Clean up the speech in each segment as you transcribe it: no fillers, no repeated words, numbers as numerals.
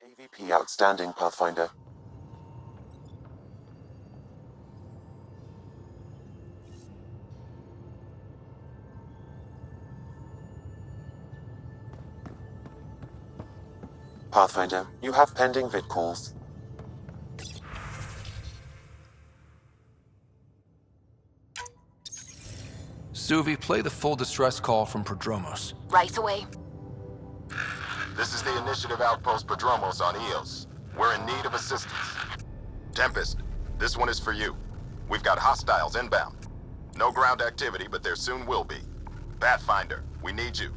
AVP outstanding, Pathfinder. Pathfinder, you have pending vid calls. Suvi, play the full distress call from Prodromos. Right away. This is the Initiative Outpost Prodromos on Eos. We're in need of assistance. Tempest, this one is for you. We've got hostiles inbound. No ground activity, but there soon will be. Pathfinder, we need you.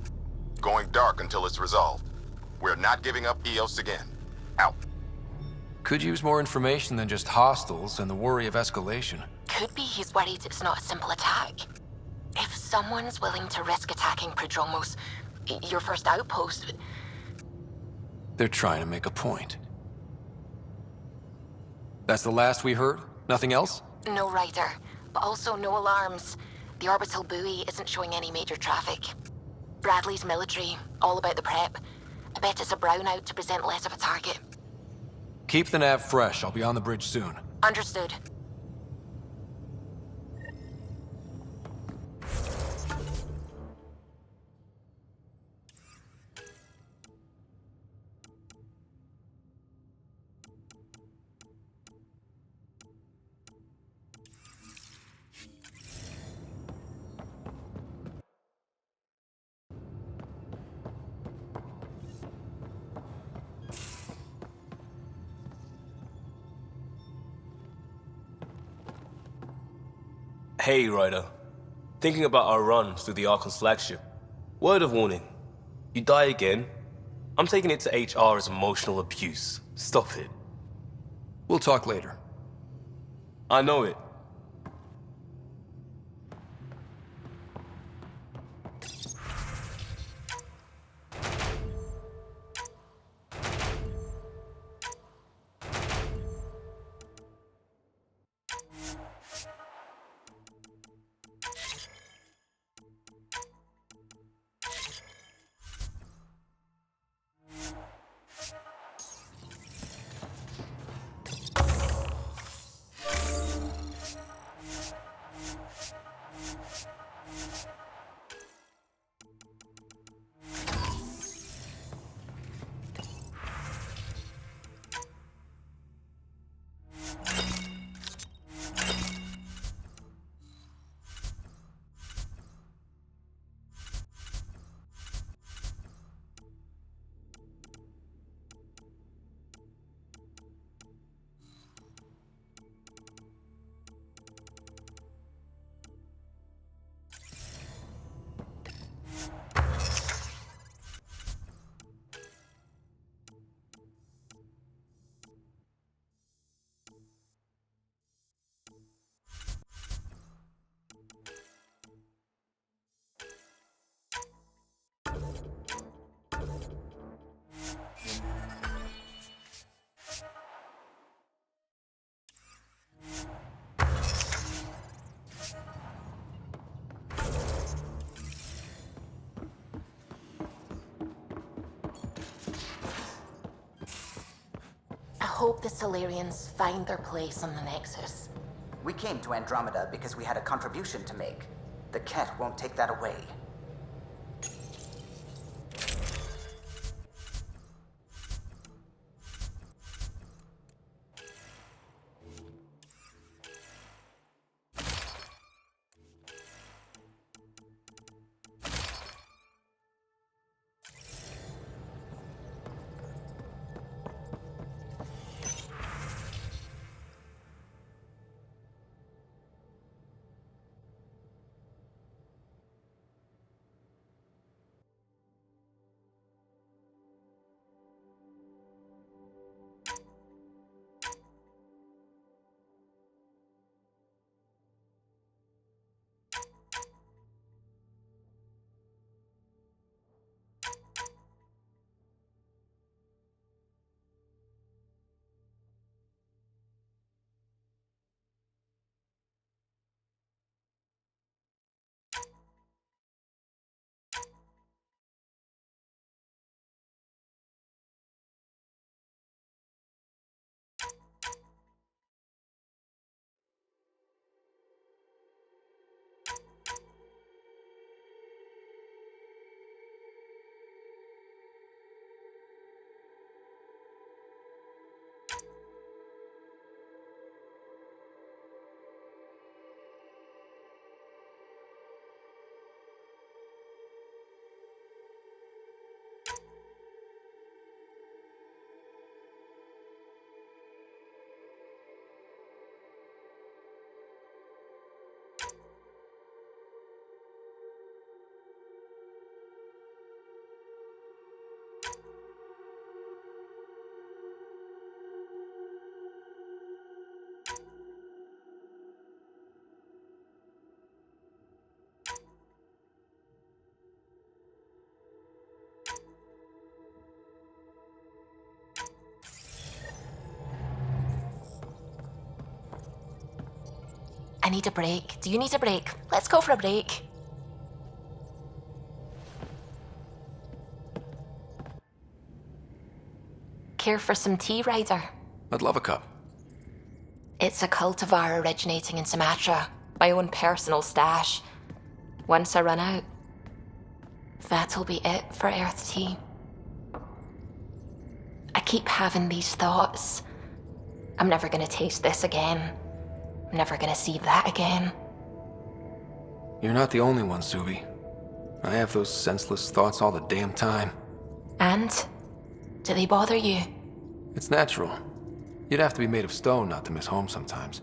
Going dark until it's resolved. We're not giving up Eos again. Out. Could use more information than just hostiles and the worry of escalation. Could be he's worried it's not a simple attack. If someone's willing to risk attacking Prodromos, your first outpost... They're trying to make a point. That's the last we heard? Nothing else? No rider, but also no alarms. The orbital buoy isn't showing any major traffic. Bradley's military, all about the prep. I bet it's a brownout to present less of a target. Keep the nav fresh. I'll be on the bridge soon. Understood. Hey, Ryder. Thinking about our run through the Archon's flagship. Word of warning. You die again, I'm taking it to HR as emotional abuse. Stop it. We'll talk later. I know it. I hope the Solarians find their place on the Nexus. We came to Andromeda because we had a contribution to make. The Ket won't take that away. I need a break. Do you need a break? Let's go for a break. Care for some tea, Ryder? I'd love a cup. It's a cultivar originating in Sumatra. My own personal stash. Once I run out, that'll be it for Earth tea. I keep having these thoughts. I'm never gonna taste this again. I'm never gonna see that again. You're not the only one, Subi. I have those senseless thoughts all the damn time. And? Do they bother you? It's natural. You'd have to be made of stone not to miss home sometimes.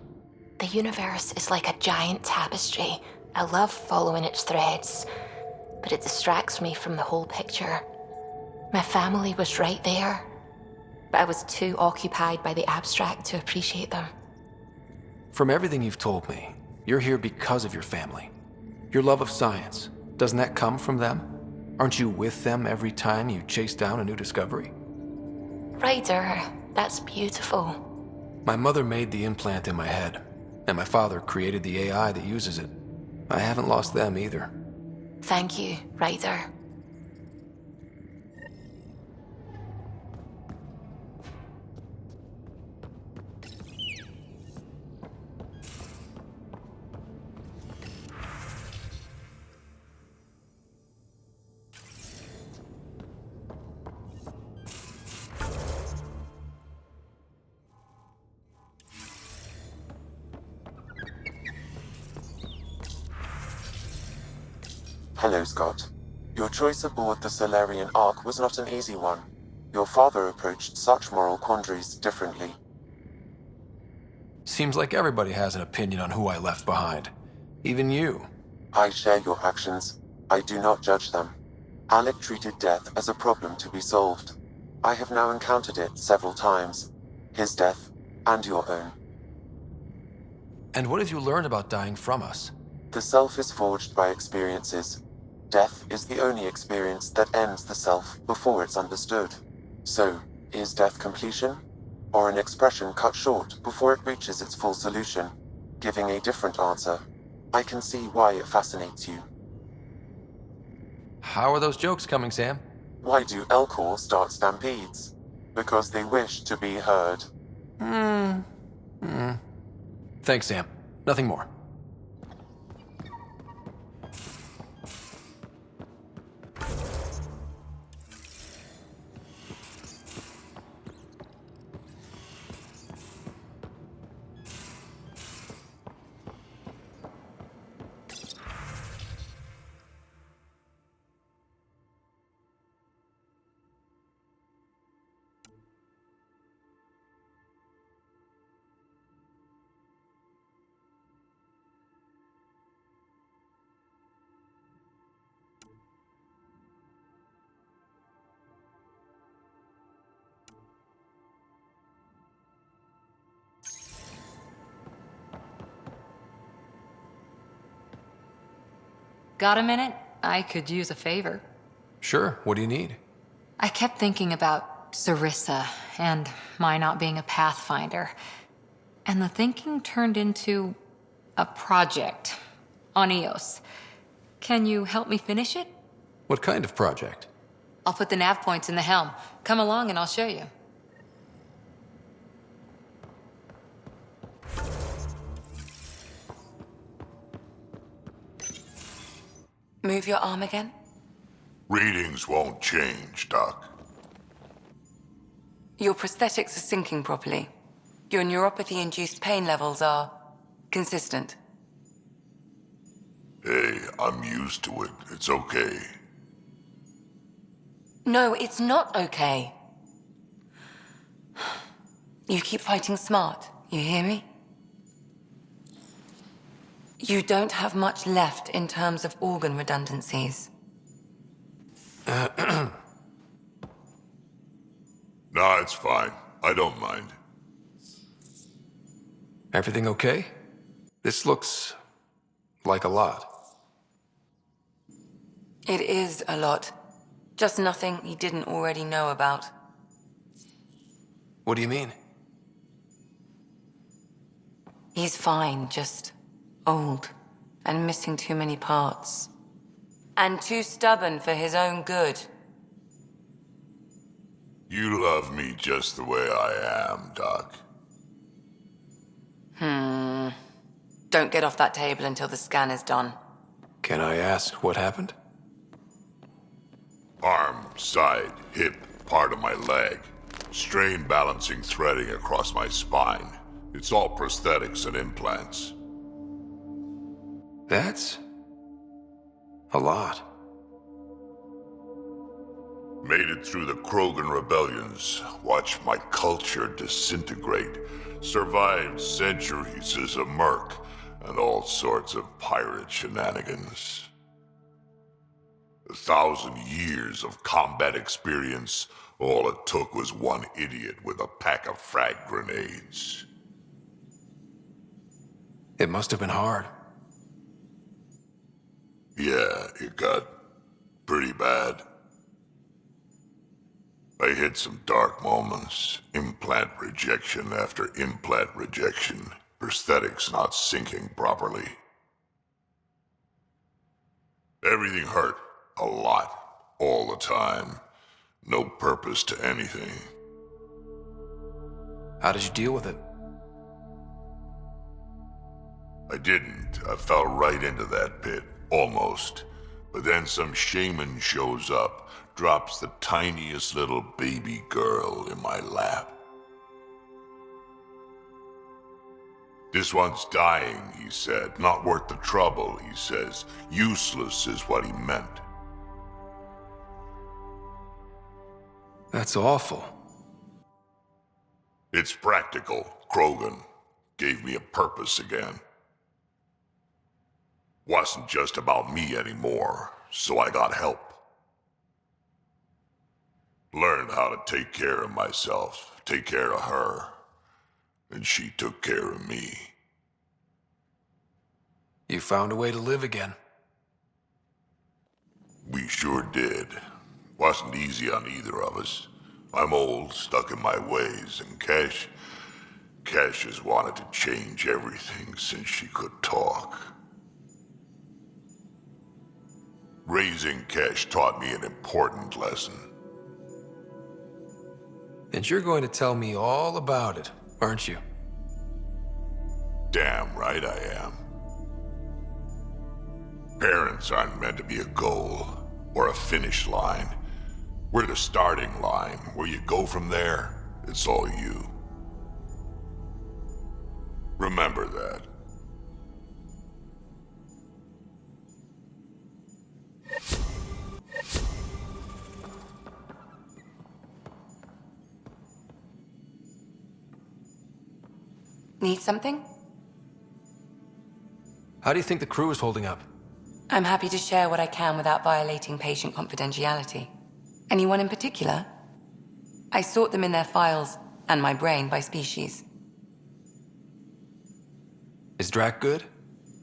The universe is like a giant tapestry. I love following its threads, but it distracts me from the whole picture. My family was right there, but I was too occupied by the abstract to appreciate them. From everything you've told me, you're here because of your family. Your love of science, doesn't that come from them? Aren't you with them every time you chase down a new discovery? Ryder, that's beautiful. My mother made the implant in my head, and my father created the AI that uses it. I haven't lost them either. Thank you, Ryder. Hello, Scott. Your choice aboard the Solarian Ark was not an easy one. Your father approached such moral quandaries differently. Seems like everybody has an opinion on who I left behind. Even you. I share your actions. I do not judge them. Alec treated death as a problem to be solved. I have now encountered it several times. His death, and your own. And what have you learned about dying from us? The self is forged by experiences. Death is the only experience that ends the self before it's understood. So, is death completion? Or an expression cut short before it reaches its full solution? Giving a different answer. I can see why it fascinates you. How are those jokes coming, Sam? Why do Elcor start stampedes? Because they wish to be heard. Thanks, Sam. Nothing more. Got a minute? I could use a favor. Sure, what do you need? I kept thinking about Sarissa and my not being a pathfinder. And the thinking turned into a project on Eos. Can you help me finish it? What kind of project? I'll put the nav points in the helm. Come along and I'll show you. Move your arm again. Readings won't change, Doc. Your prosthetics are syncing properly. Your neuropathy-induced pain levels are consistent. Hey, I'm used to it. It's okay. No, it's not okay. You keep fighting smart, you hear me? You don't have much left in terms of organ redundancies. Nah, it's fine. I don't mind. Everything okay? This looks like a lot. It is a lot. Just nothing he didn't already know about. What do you mean? He's fine, just Old and missing too many parts. And too stubborn for his own good. You love me just the way I am, Doc. Don't get off that table until the scan is done. Can I ask what happened? Arm, side, hip, part of my leg. Strain balancing threading across my spine. It's all prosthetics and implants. That's a lot. Made it through the Krogan rebellions. Watched my culture disintegrate. Survived centuries as a merc and all sorts of pirate shenanigans. 1,000 years of combat experience. All it took was one idiot with a pack of frag grenades. It must have been hard. Yeah, it got pretty bad. I hit some dark moments. Implant rejection after implant rejection. Prosthetics not syncing properly. Everything hurt. A lot. All the time. No purpose to anything. How did you deal with it? I didn't. I fell right into that pit. Almost. But then some shaman shows up, drops the tiniest little baby girl in my lap. This one's dying, he said. Not worth the trouble, he says. Useless is what he meant. That's awful. It's practical. Krogan gave me a purpose again. Wasn't just about me anymore, so I got help. Learned how to take care of myself, take care of her. And she took care of me. You found a way to live again. We sure did. Wasn't easy on either of us. I'm old, stuck in my ways, and Cash has wanted to change everything since she could talk. Raising Cash taught me an important lesson. And you're going to tell me all about it, aren't you? Damn right I am. Parents aren't meant to be a goal or a finish line. We're the starting line. Where you go from there, it's all you. Remember that. Need something? How do you think the crew is holding up? I'm happy to share what I can without violating patient confidentiality. Anyone in particular? I sort them in their files and my brain by species. Is Drac good?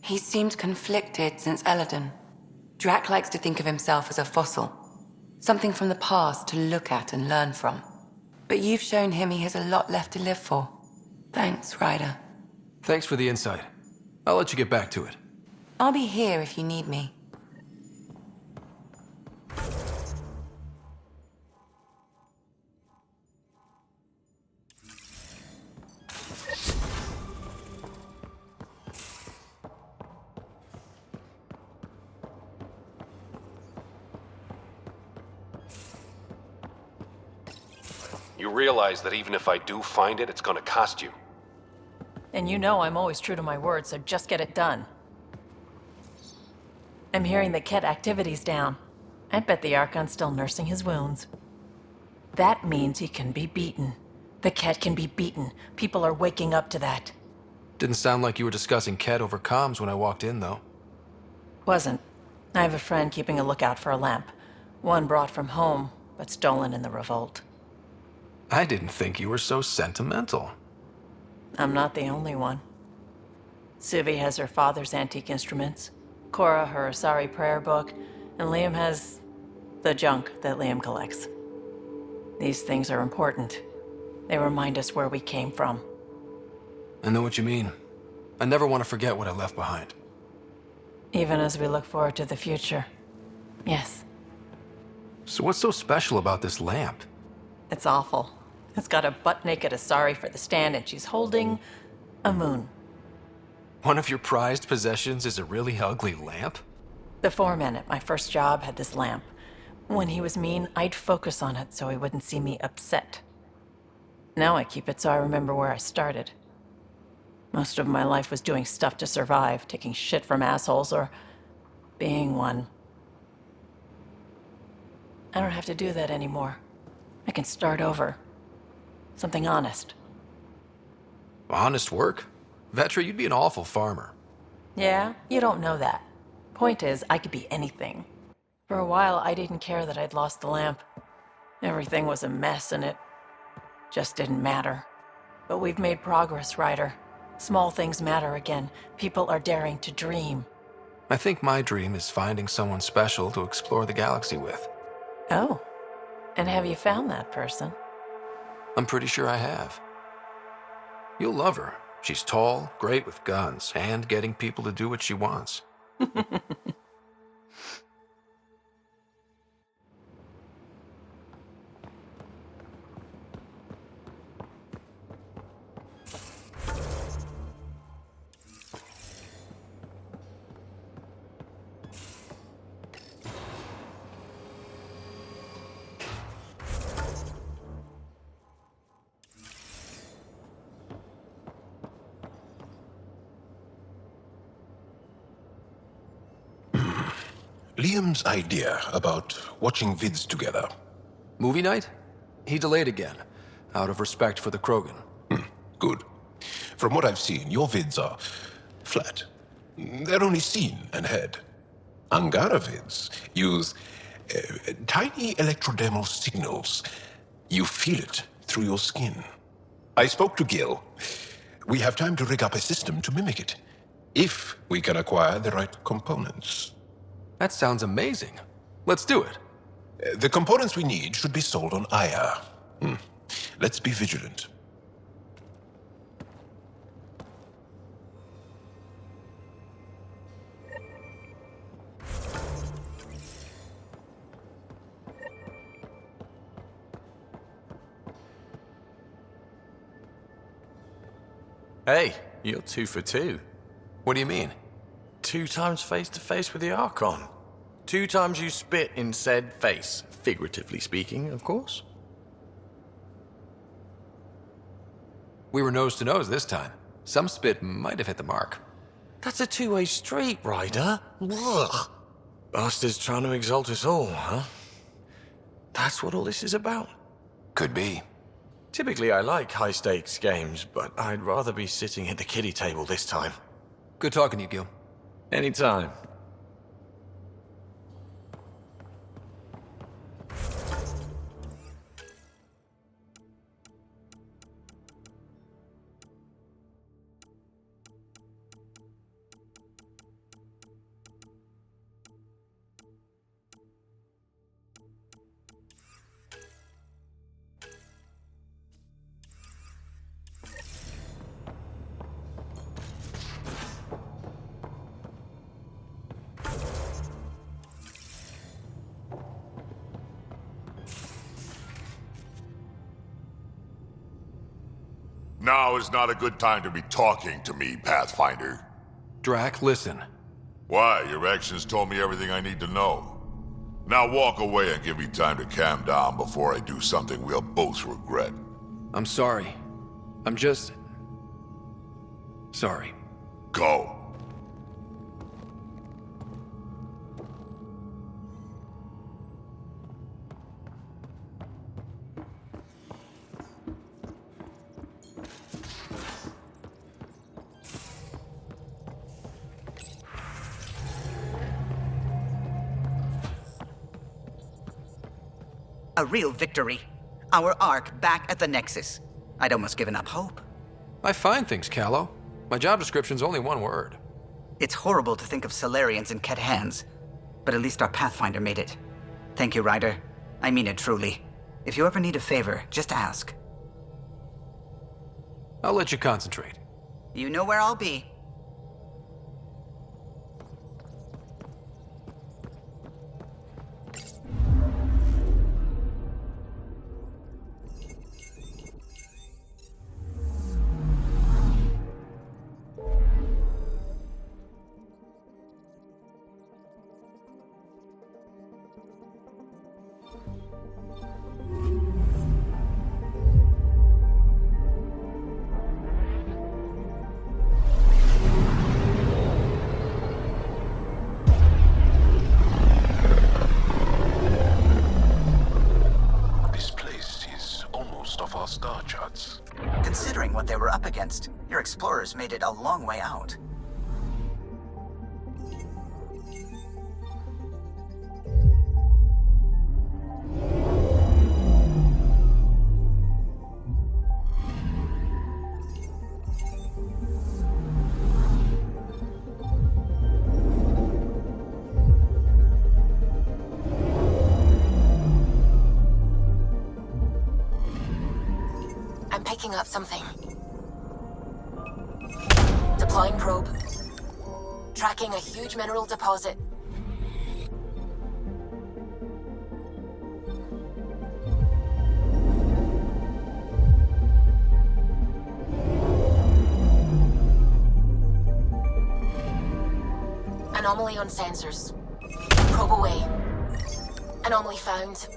He seemed conflicted since Eladon. Drac likes to think of himself as a fossil. Something from the past to look at and learn from. But you've shown him he has a lot left to live for. Thanks, Ryder. Thanks for the insight. I'll let you get back to it. I'll be here if you need me. You realize that even if I do find it, it's gonna cost you. And you know I'm always true to my word, so just get it done. I'm hearing the Ket activity's down. I bet the Archon's still nursing his wounds. That means he can be beaten. The Ket can be beaten. People are waking up to that. Didn't sound like you were discussing Ket over comms when I walked in, though. Wasn't. I have a friend keeping a lookout for a lamp. One brought from home, but stolen in the revolt. I didn't think you were so sentimental. I'm not the only one. Suvi has her father's antique instruments, Cora her Asari prayer book, and Liam has the junk that Liam collects. These things are important. They remind us where we came from. I know what you mean. I never want to forget what I left behind. Even as we look forward to the future. Yes. So what's so special about this lamp? It's awful. It's got a butt-naked Asari for the stand, and she's holding a moon. One of your prized possessions is a really ugly lamp? The foreman at my first job had this lamp. When he was mean, I'd focus on it so he wouldn't see me upset. Now I keep it so I remember where I started. Most of my life was doing stuff to survive, taking shit from assholes or being one. I don't have to do that anymore. I can start over. Something honest. Honest work? Vetra, you'd be an awful farmer. Yeah, you don't know that. Point is, I could be anything. For a while, I didn't care that I'd lost the lamp. Everything was a mess and it just didn't matter. But we've made progress, Ryder. Small things matter again. People are daring to dream. I think my dream is finding someone special to explore the galaxy with. Oh, and have you found that person? I'm pretty sure I have. You'll love her. She's tall, great with guns, and getting people to do what she wants. Liam's idea about watching vids together. Movie night? He delayed again, out of respect for the Krogan. Good. From what I've seen, your vids are flat. They're only seen and heard. Angara vids use tiny electrodermal signals. You feel it through your skin. I spoke to Gil. We have time to rig up a system to mimic it, if we can acquire the right components. That sounds amazing. Let's do it. The components we need should be sold on Aya. Let's be vigilant. Hey, you're 2 for 2. What do you mean? 2 times face-to-face with the Archon. 2 times you spit in said face. Figuratively speaking, of course. We were nose to nose this time. Some spit might have hit the mark. That's a two-way street, Ryder. Ugh. Bastard's trying to exalt us all, huh? That's what all this is about? Could be. Typically, I like high-stakes games, but I'd rather be sitting at the kiddie table this time. Good talking to you, Gil. Anytime. Now is not a good time to be talking to me, Pathfinder. Drac, listen. Why? Your actions told me everything I need to know. Now walk away and give me time to calm down before I do something we'll both regret. I'm sorry. I'm just... sorry. Go. A real victory. Our Ark back at the Nexus. I'd almost given up hope. I find things, Callow. My job description's only one word. It's horrible to think of Solarians in Ket hands, but at least our Pathfinder made it. Thank you, Ryder. I mean it truly. If you ever need a favor, just ask. I'll let you concentrate. You know where I'll be. most of our star charts. Considering what they were up against, your explorers made it a long way out. I'm picking up something. Deploying probe. Tracking a huge mineral deposit. Anomaly on sensors. Probe away. Anomaly found.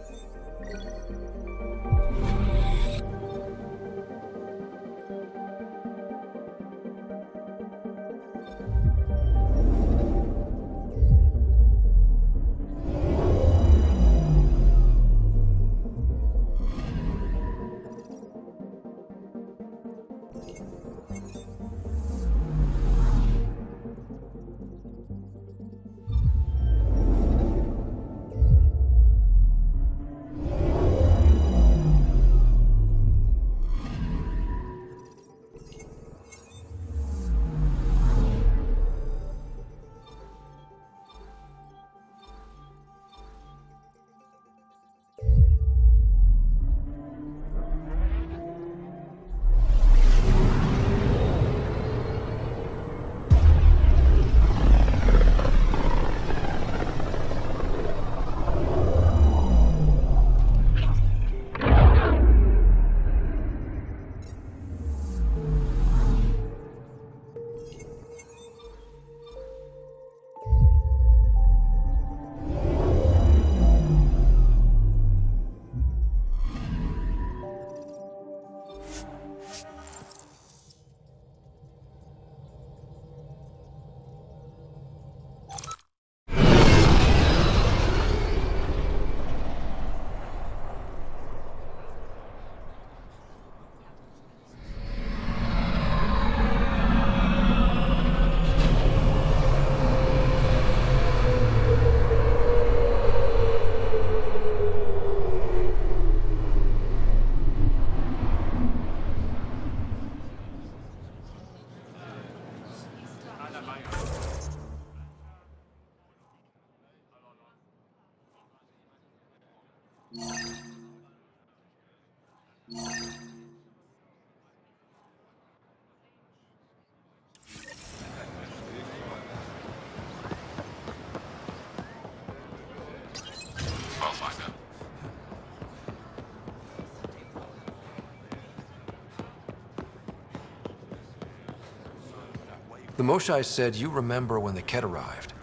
The Moshai said you remember when the Ket arrived.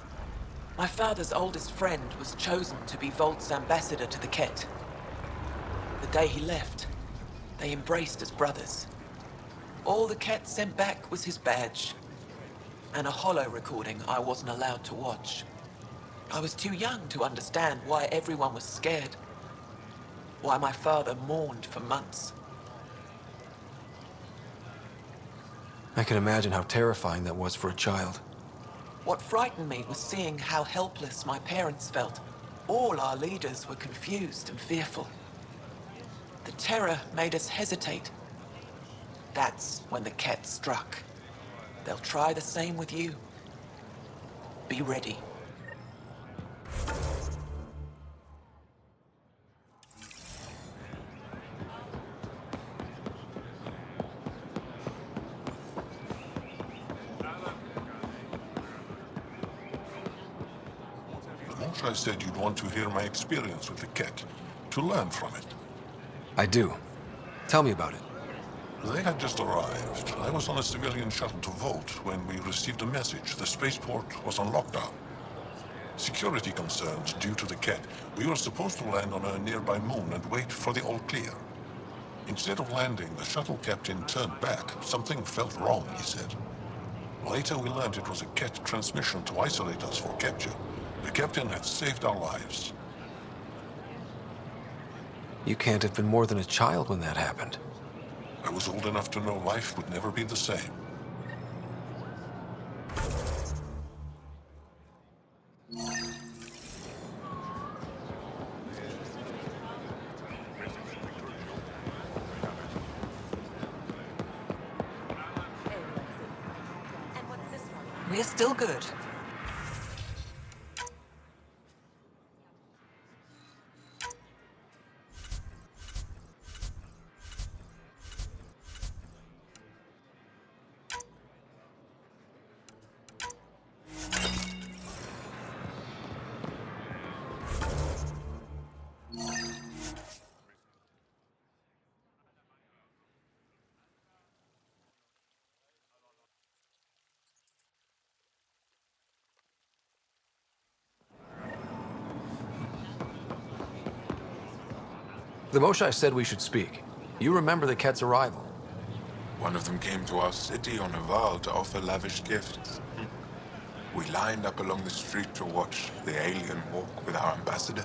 My father's oldest friend was chosen to be Volt's ambassador to the Ket. The day he left, they embraced as brothers. All the Ket sent back was his badge, and a holo recording I wasn't allowed to watch. I was too young to understand why everyone was scared, why my father mourned for months. I can imagine how terrifying that was for a child. What frightened me was seeing how helpless my parents felt. All our leaders were confused and fearful. The terror made us hesitate. That's when the Ket struck. They'll try the same with you. Be ready. I said you'd want to hear my experience with the Ket, to learn from it. I do. Tell me about it. They had just arrived. I was on a civilian shuttle to Volt when we received a message. The spaceport was on lockdown. Security concerns due to the Ket. We were supposed to land on a nearby moon and wait for the all clear. Instead of landing, the shuttle captain turned back. Something felt wrong, he said. Later we learned it was a Ket transmission to isolate us for capture. The captain had saved our lives. You can't have been more than a child when that happened. I was old enough to know life would never be the same. We're still good. The Moshai said we should speak. You remember the Ket's arrival. One of them came to our city on a vow to offer lavish gifts. We lined up along the street to watch the alien walk with our ambassador.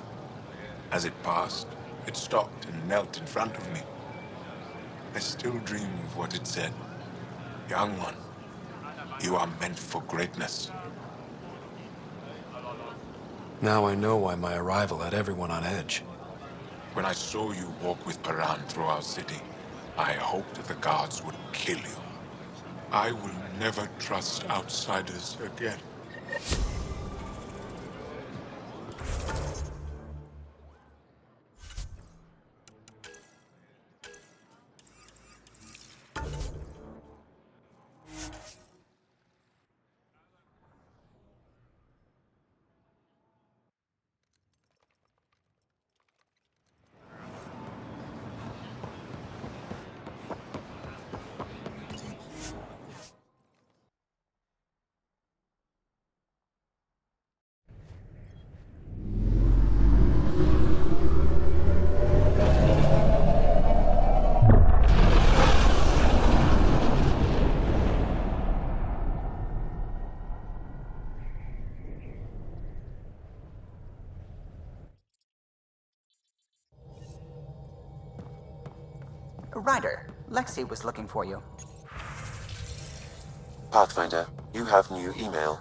As it passed, it stopped and knelt in front of me. I still dream of what it said. Young one, you are meant for greatness. Now I know why my arrival had everyone on edge. When I saw you walk with Paran through our city, I hoped that the guards would kill you. I will never trust outsiders again. Ryder, Lexi was looking for you. Pathfinder, you have new email.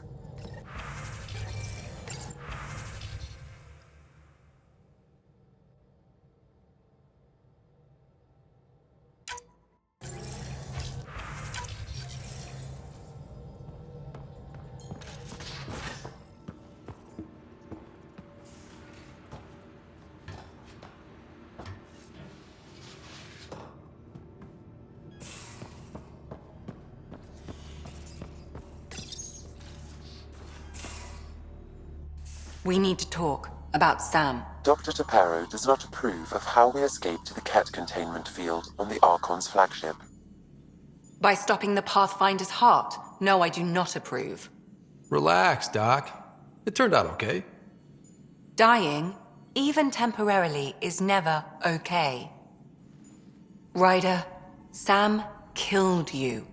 We need to talk about Sam. Dr. Taparo does not approve of how we escaped to the Ket containment field on the Archon's flagship. By stopping the Pathfinder's heart? No, I do not approve. Relax, Doc. It turned out okay. Dying, even temporarily, is never okay. Ryder, Sam killed you.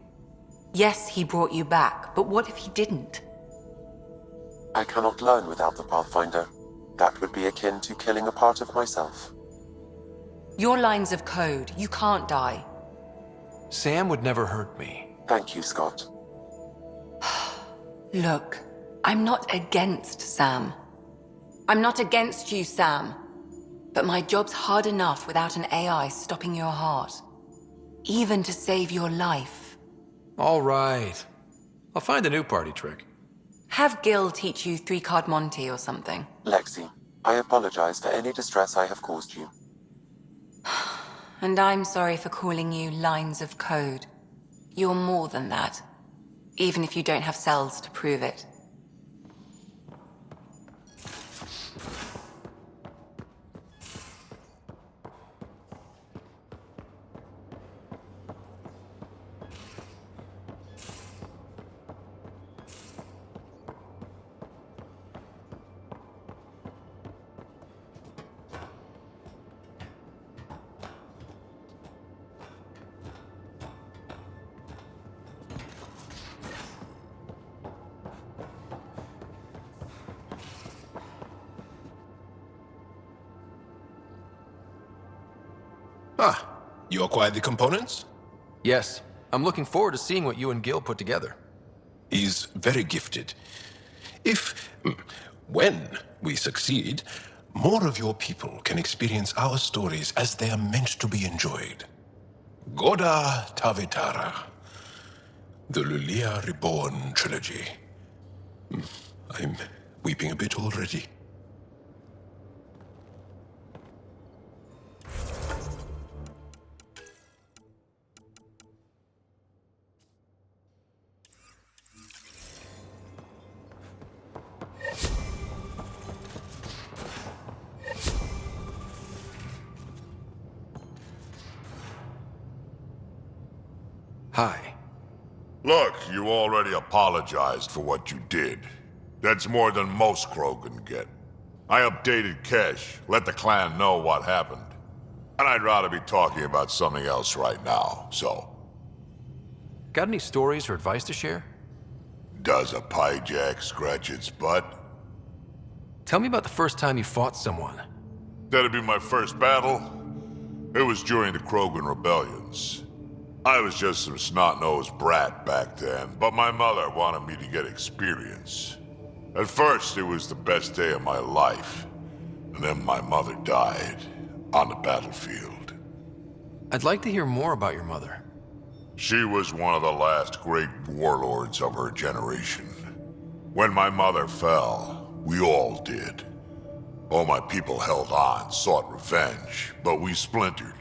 Yes, he brought you back, but what if he didn't? I cannot learn without the Pathfinder. That would be akin to killing a part of myself. Your lines of code, you can't die. Sam would never hurt me. Thank you, Scott. Look, I'm not against Sam. I'm not against you, Sam. But my job's hard enough without an AI stopping your heart. Even to save your life. All right. I'll find a new party trick. Have Gil teach you 3-card Monty or something. Lexi, I apologize for any distress I have caused you. And I'm sorry for calling you lines of code. You're more than that. Even if you don't have cells to prove it. You acquired the components? Yes, I'm looking forward to seeing what you and Gil put together. He's very gifted. When we succeed, more of your people can experience our stories as they are meant to be enjoyed. Goda Tavitara, the Lulia Reborn trilogy. I'm weeping a bit already. Hi. Look, you already apologized for what you did. That's more than most Krogan get. I updated Kesh, let the clan know what happened. And I'd rather be talking about something else right now, so... Got any stories or advice to share? Does a pyjak scratch its butt? Tell me about the first time you fought someone. That'd be my first battle. It was during the Krogan rebellions. I was just some snot-nosed brat back then, but my mother wanted me to get experience. At first, it was the best day of my life. And then my mother died on the battlefield. I'd like to hear more about your mother. She was one of the last great warlords of her generation. When my mother fell, we all did. All my people held on, sought revenge, but we splintered.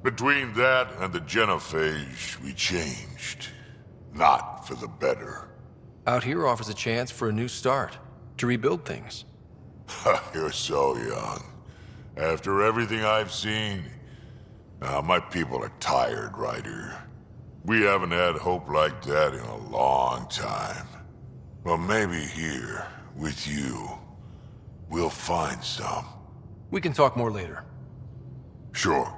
Between that and the Genophage, we changed. Not for the better. Out here offers a chance for a new start, to rebuild things. You're so young. After everything I've seen, my people are tired, Ryder. We haven't had hope like that in a long time. But maybe here, with you, we'll find some. We can talk more later. Sure.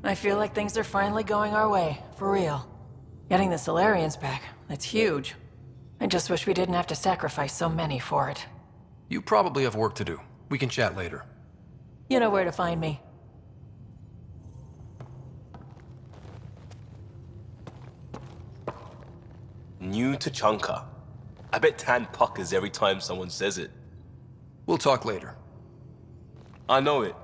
I feel like things are finally going our way, for real. Getting the Solarians back, that's huge. I just wish we didn't have to sacrifice so many for it. You probably have work to do. We can chat later. You know where to find me. New to Chunka. I bet Tan puckers every time someone says it. We'll talk later. I know it.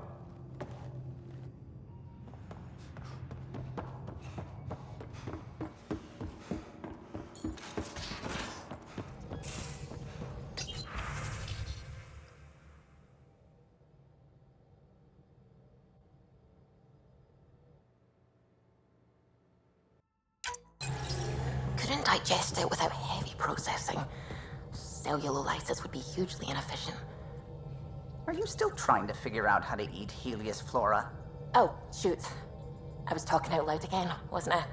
Couldn't digest it without heavy processing. Cellulolysis would be hugely inefficient. Are you still trying to figure out how to eat Helios flora? Oh, shoot. I was talking out loud again, wasn't I?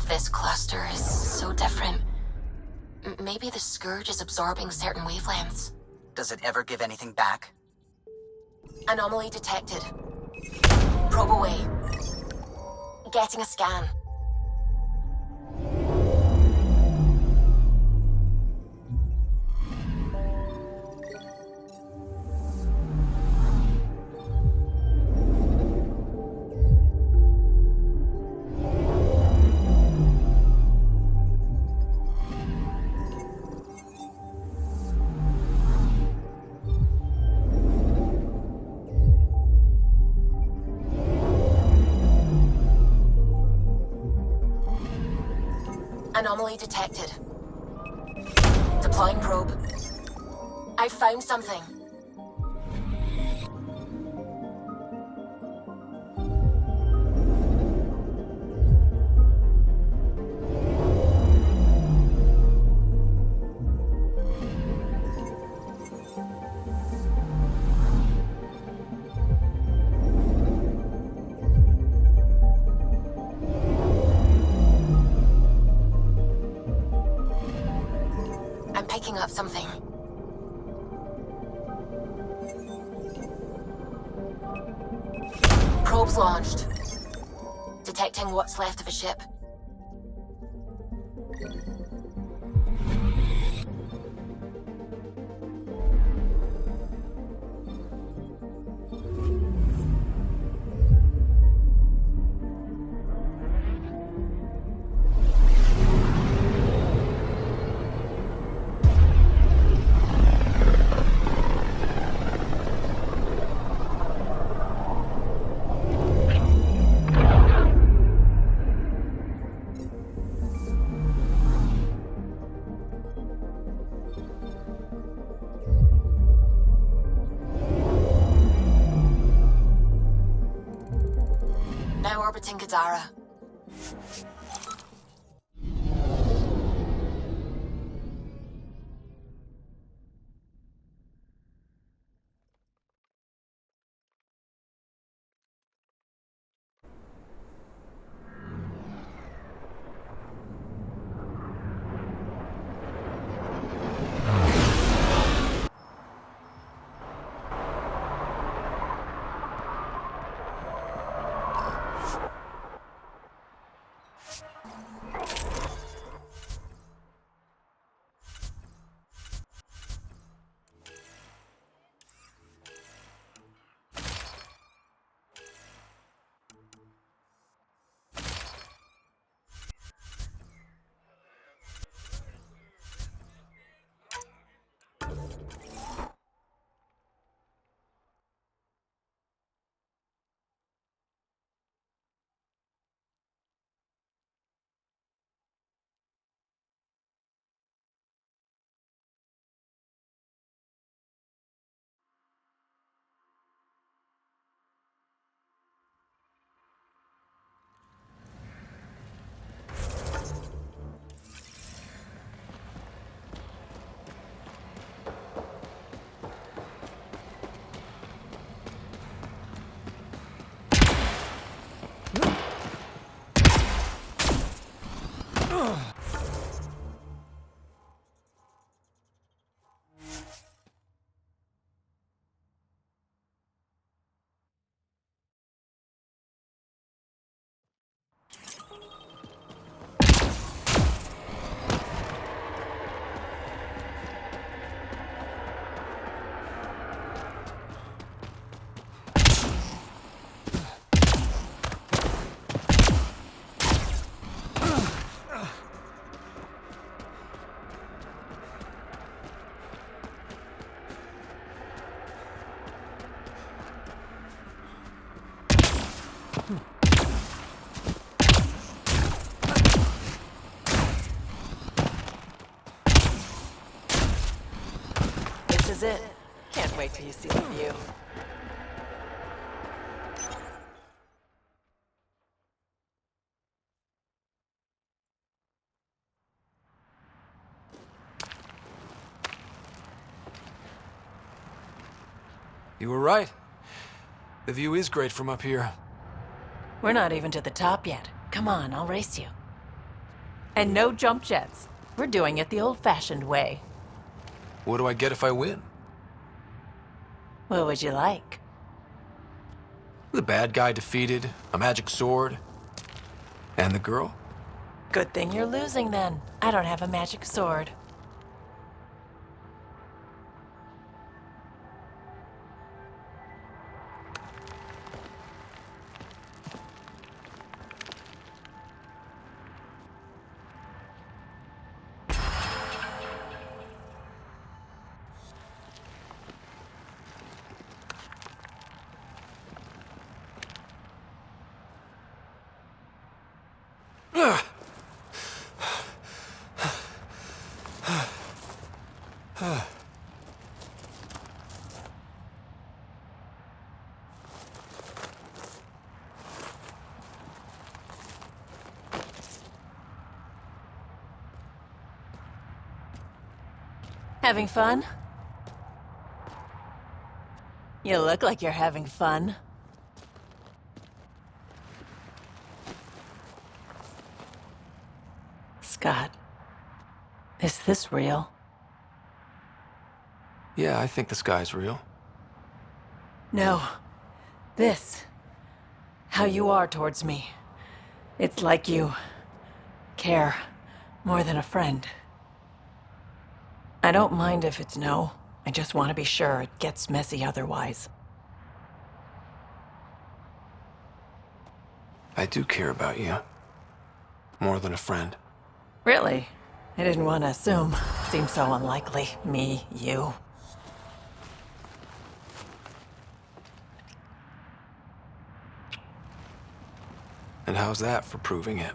This cluster is so different. Maybe the Scourge is absorbing certain wavelengths. Does it ever give anything back? Anomaly detected. Probe away. Getting a scan. Anomaly detected. Deploying probe. I found something. picking up something. Probes launched. Detecting what's left of a ship. Now orbiting Gadara. This is it. Can't wait till you see the view. You were right. The view is great from up here. We're not even to the top yet. Come on, I'll race you. And no jump jets. We're doing it the old-fashioned way. What do I get if I win? What would you like? The bad guy defeated, a magic sword, and the girl? Good thing you're losing then. I don't have a magic sword. Having fun? You look like you're having fun. Scott, is this real? Yeah, I think the sky's real. No. This. How you are towards me. It's like you care more than a friend. I don't mind if it's no. I just want to be sure it gets messy otherwise. I do care about you. More than a friend. Really? I didn't want to assume. Seems so unlikely. Me, you. And how's that for proving it?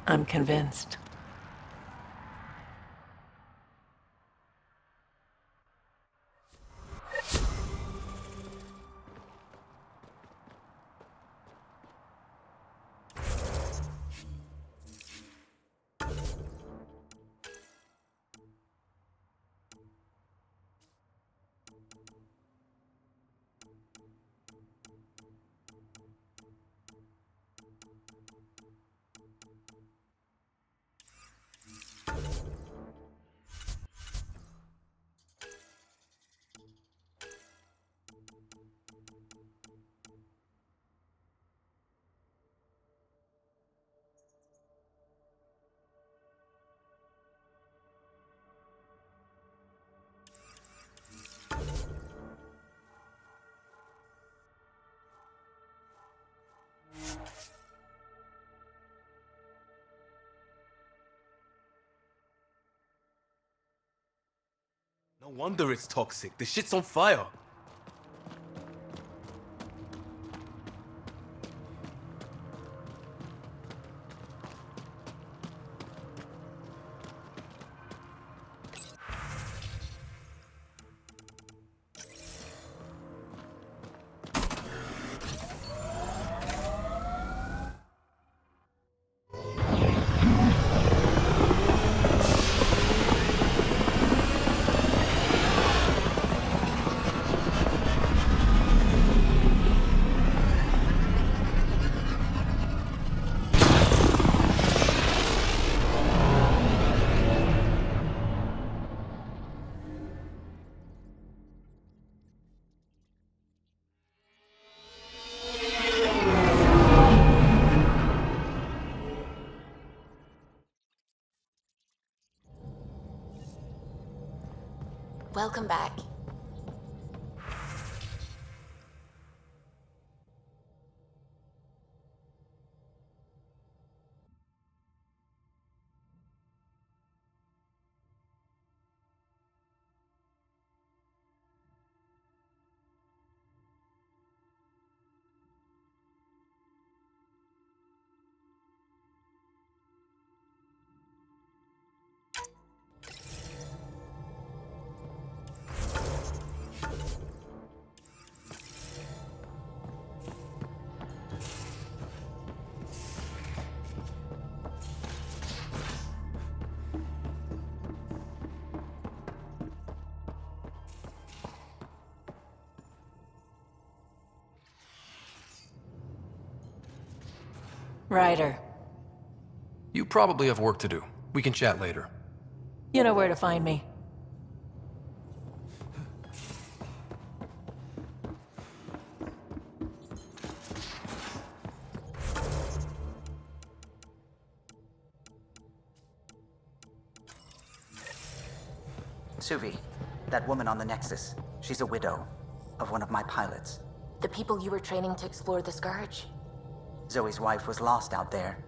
I'm convinced. No wonder it's toxic. The shit's on fire. Welcome back. Ryder, You probably have work to do. We can chat later. you know where to find me. Suvi, that woman on the Nexus, she's a widow of one of my pilots. The people you were training to explore the Scourge? Zoe's wife was lost out there.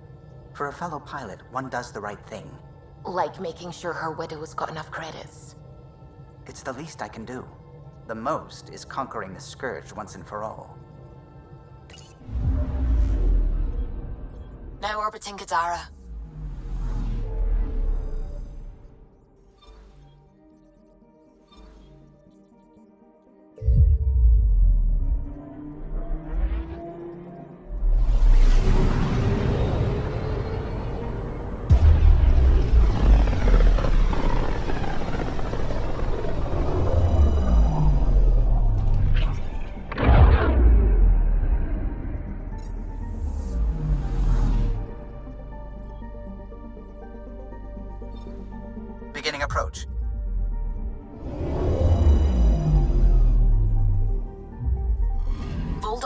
For a fellow pilot, one does the right thing. Like making sure her widow's got enough credits. It's the least I can do. The most is conquering the Scourge once and for all. Now orbiting Gadara.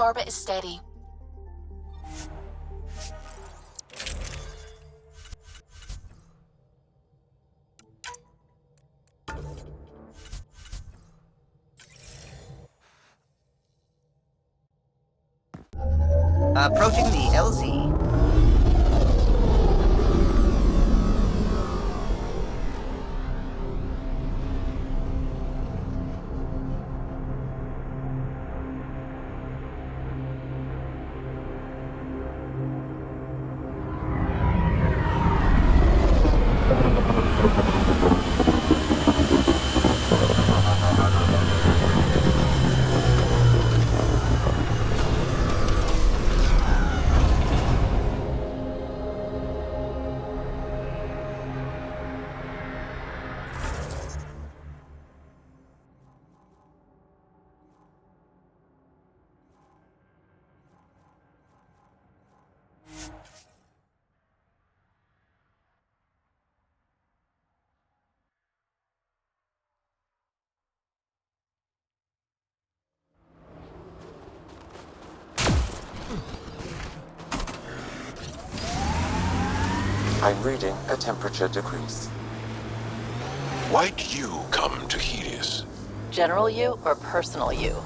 orbit is steady. Approaching the LZ. I'm reading a temperature decrease. Why'd you come to Helios? General you or personal you?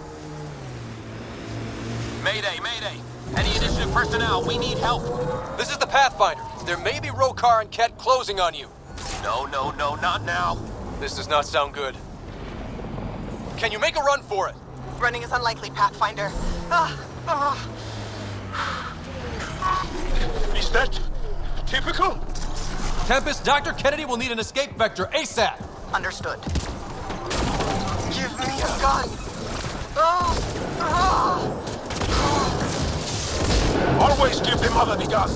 Mayday, mayday! Any initiative personnel, we need help! This is the Pathfinder. There may be Rokar and Ket closing on you. No, not now! This does not sound good. Can you make a run for it? Running is unlikely, Pathfinder. Is that typical? Tempest, Dr. Kennedy will need an escape vector ASAP. Understood. Give me a gun! Always give the mother the gun.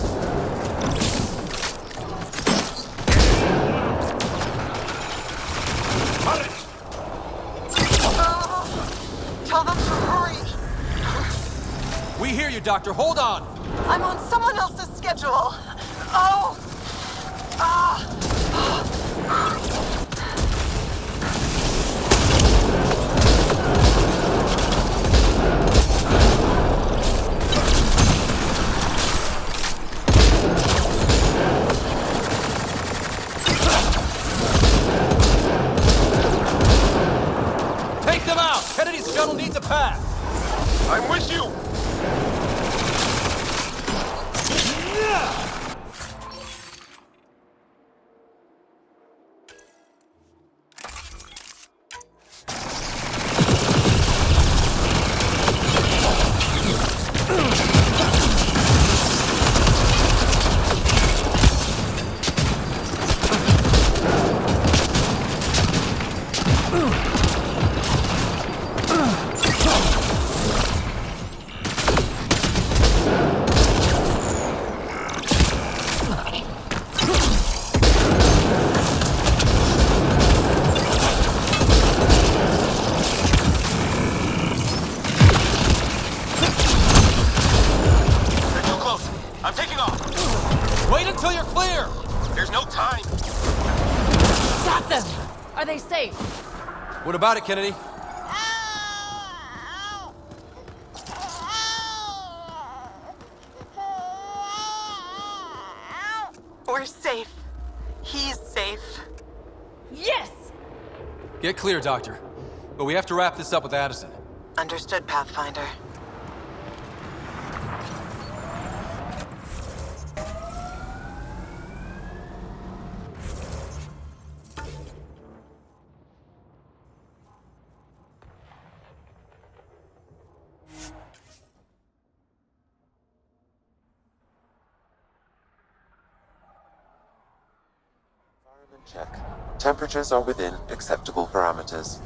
Tell them to hurry! We hear you, Doctor. Hold on. I'm on someone else's schedule. Take them out. Kennedy's shuttle needs a path. I'm with you. Wait until you're clear! There's no time! Got them! Are they safe? What about it, Kennedy? We're safe. He's safe. Yes! Get clear, Doctor. But we have to wrap this up with Addison. Understood, Pathfinder. Check. Temperatures are within acceptable parameters.